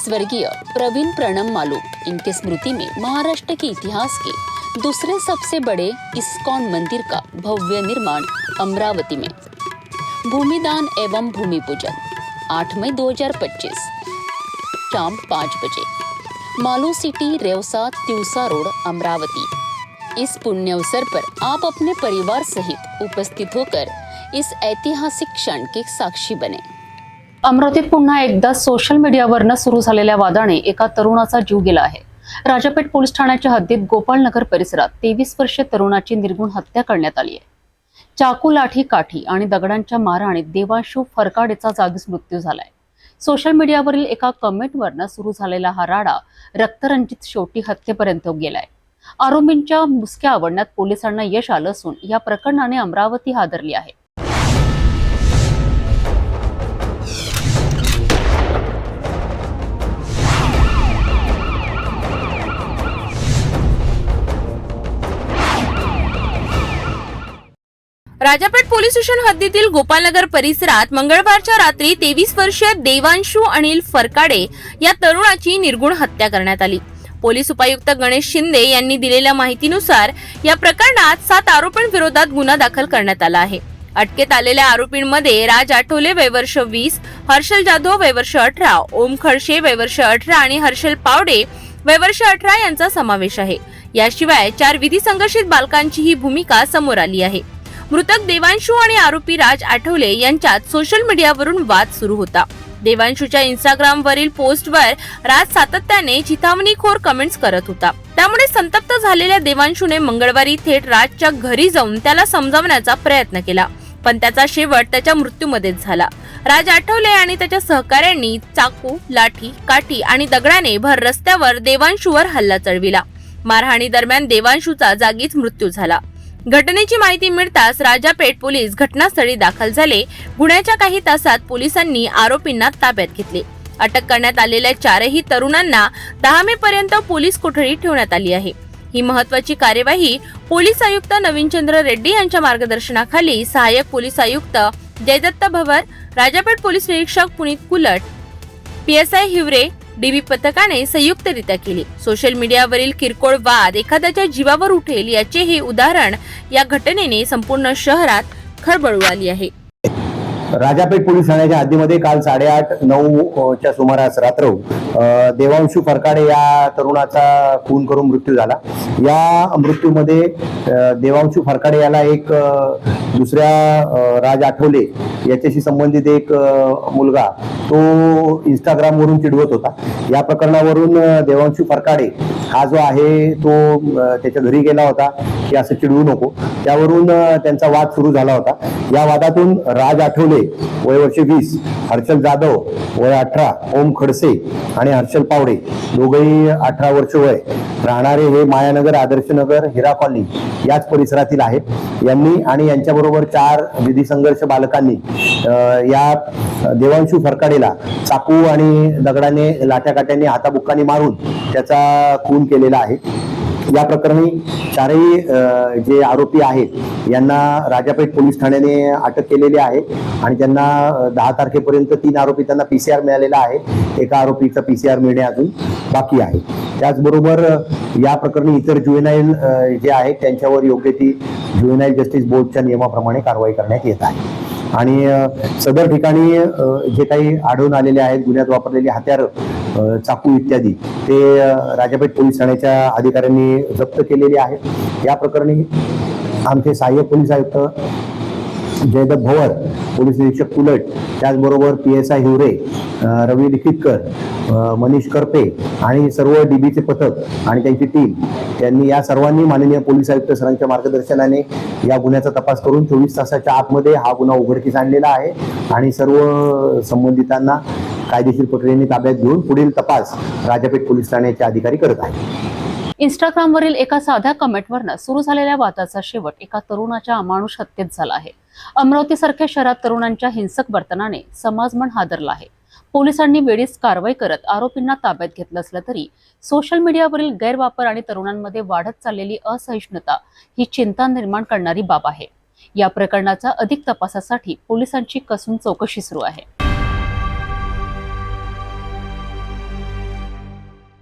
स्वर्गीय प्रवीण प्रणम मालू इनके स्मृति में महाराष्ट्र के इतिहास के दूसरे सबसे बड़े इस्कॉन मंदिर का भव्य निर्माण अमरावती में भूमिदान एवं भूमि पूजन 8 मई 2025 शाम 5 बजे मालू सिटी रेवसा तिवसा रोड अमरावती। इस पुण्य अवसर पर आप अपने परिवार सहित उपस्थित होकर इस ऐतिहासिक क्षण के साक्षी बने। अमरावतीत पुन्हा एकदा सोशल मीडियावरनं सुरू झालेल्या वादाने एका तरुणाचा जीव गेला आहे। राजापेठ पोलीस ठाण्याच्या हद्दीत गोपालनगर परिसरात 23 वर्षीय तरुणाची निर्गुण हत्या करण्यात आली आहे। चाकू, लाठी, काठी आणि दगडांच्या मारहाणीत देवांशू फरकाडेचा जागीच मृत्यू झालाय। सोशल मीडियावरील एका कमेंटवरनं सुरू झालेला हा राडा रक्तरंजित शेवटी हत्येपर्यंत गेलाय। आरोपींच्या मुसक्या आवडण्यात पोलिसांना यश आलं असून या प्रकरणाने अमरावती हादरली आहे। राजापेठ पोलीस स्टेशन हद्दीतील गोपालनगर परिसरात मंगळवारच्या रात्री 23 वर्षीय देवांशू अनिल फरकाडे या तरुणाची निर्गुण हत्या करण्यात आली। पोलीस उपायुक्त गणेश शिंदे यांनी दिलेल्या माहितीनुसार या प्रकरणात 7 आरोपींविरोधात गुन्हा दाखल करण्यात आला आहे। अटकेत आलेल्या आरोपींमध्ये राज आठवले वय वर्ष 20, हर्षल जाधव वय वर्ष 18, ओम खडसे वय वर्ष 18 आणि हर्षल पावडे वय वर्ष 18 यांचा समावेश आहे। याशिवाय 4 विधी संघर्षित बालकांची ही भूमिका समोर आली आहे। मृतक देवांशू आणि आरोपी राज आठवले यांच्यात सोशल मीडियावरून वाद सुरू होता। देवांशूच्या इंस्टाग्राम वरील पोस्टवर राज सातत्याने चिथावणीखोर कमेंट्स करत होता। त्यामुळे संतप्त झालेल्या देवांशूने मंगळवारी थेट राजच्या घरी जाऊन त्याला समजावण्याचा प्रयत्न केला, पण त्याचा शेवट त्याच्या मृत्यूमध्येच झाला। राज आठवले आणि त्याच्या सहकाऱ्यांनी चाकू, लाठी, काठी आणि दगडाने भर रस्त्यावर देवांशूवर हल्ला चढविला। मारहाणी दरम्यान देवांशूचा जागीच मृत्यू झाला। घटनेची माहिती मिळताच राजापेठ पोलीस घटनास्थळी दाखल झाले। गुन्ह्याच्या काही तासात पोलिसांनी आरोपींना ताब्यात घेतले। अटक करण्यात आलेल्या 4ही तरुणांना 10 मे पर्यंत पोलीस कोठडीत ठेवण्यात आली आहे। ही महत्त्वाची कार्यवाही पोलीस आयुक्त नवीनचंद्र रेड्डी यांच्या मार्गदर्शनाखाली सहाय्यक पोलीस आयुक्त जयदत्त भवर, राजापेठ पोलीस निरीक्षक पुनीत कुलट, PSI हिवरे, DB पथकाने संयुक्तरित्या केली। सोशल मीडियावरील किरकोळ वाद एखाद्याच्या जीवावर उठेल याचे हे उदाहरण या घटनेने संपूर्ण शहरात खळबळ उडाली आहे। राजापेठ पोलीस ठाण्याच्या हद्दीमध्ये काल 8:30-9 च्या सुमारास रात्र देवांशू फरकाडे या तरुणाचा खून करून मृत्यू झाला। या मृत्यूमध्ये देवांशू फरकाडे याला एक दुसऱ्या राज आठवले याच्याशी संबंधित एक मुलगा तो इंस्टाग्राम वरून चिडवत होता। या प्रकरणावरून देवांशू फरकाडे हा जो आहे तो त्याच्या घरी गेला होता की असं चिडवू नको, त्यावरून त्यांचा वाद सुरू झाला होता। या वादातून राज आठवले वय वर्ष 20, हर्षल जाधव वय 18, ओम खडसे आणि हर्षल पावडे दोघेही 18 वर्ष वय, राहणारे हे मायानगर, आदर्शनगर, हिरा कॉलनी याच परिसरातील आहेत। यांनी आणि यांच्याबरोबर 4 विधी संघर्ष बालकांनी या देवांशू फरकाडेला चाकू आणि दगडाने, लाठ्या काट्यांनी, हाताबुक्काने मारून त्याचा खून केलेला आहे। या प्रकरणी 4ही जे आरोपी आहेत यांना राजापेठ पोलीस ठाण्याने अटक केलेली आहे आणि त्यांना 10 तारखेपर्यंत 3 आरोपी त्यांना PCR मिळालेला आहे। एका आरोपीचा PCR मिळणे अजून बाकी आहे। त्याचबरोबर या प्रकरणी इतर ज्युएनाईल जे आहेत त्यांच्यावर योग्य ती ज्युएनाईल जस्टिस बोर्डच्या नियमाप्रमाणे कारवाई करण्यात येत आहे आणि सदर ठिकाणी जे काही आढळून आलेले आहेत गुन्ह्यात वापरलेली हत्यारं, चाकू इत्यादी ते राजापेठ पोलीस ठाण्याच्या अधिकाऱ्यांनी जप्त केलेले आहेत। या प्रकरणी आमचे सहाय्यक पोलीस आयुक्त जयदत्त भवर, पोलीस निरीक्षक कुलट, त्याचबरोबर PSI हिवरे, रवी लिखितकर, मनीष करपे आणि सर्व DBचे पथक आणि त्यांची टीम त्यांनी या सर्वांनी माननीय पोलीस आयुक्त सरांच्या मार्गदर्शनाने या गुन्ह्याचा तपास करून 24 तासाच्या आतमध्ये हा गुन्हा उघडकीस आणलेला आहे आणि सर्व संबंधितांना कायदेशीर प्रक्रियेने ताब्यात घेऊन पुढील तपास राजापेठ पोलीस ठाण्याचे अधिकारी करत आहेत। इंस्टाग्रामवरील एका साध्या कमेंटवरनं सुरू झालेल्या वादाचा शेवट एका तरुणाच्या अमानुष हत्येत झाला आहे। अमरावतीसारख्या शहरात तरुणांच्या हिंसक वर्तनाने समाजमन हादरला आहे। पोलिसांनी वेळीच कारवाई करत आरोपींना ताब्यात घेतलं असलं तरी सोशल मीडियावरील गैरवापर आणि तरुणांमध्ये वाढत चाललेली असहिष्णुता ही चिंता निर्माण करणारी बाब आहे। या प्रकरणाचा अधिक तपासासाठी पोलिसांची कसून चौकशी सुरू आहे।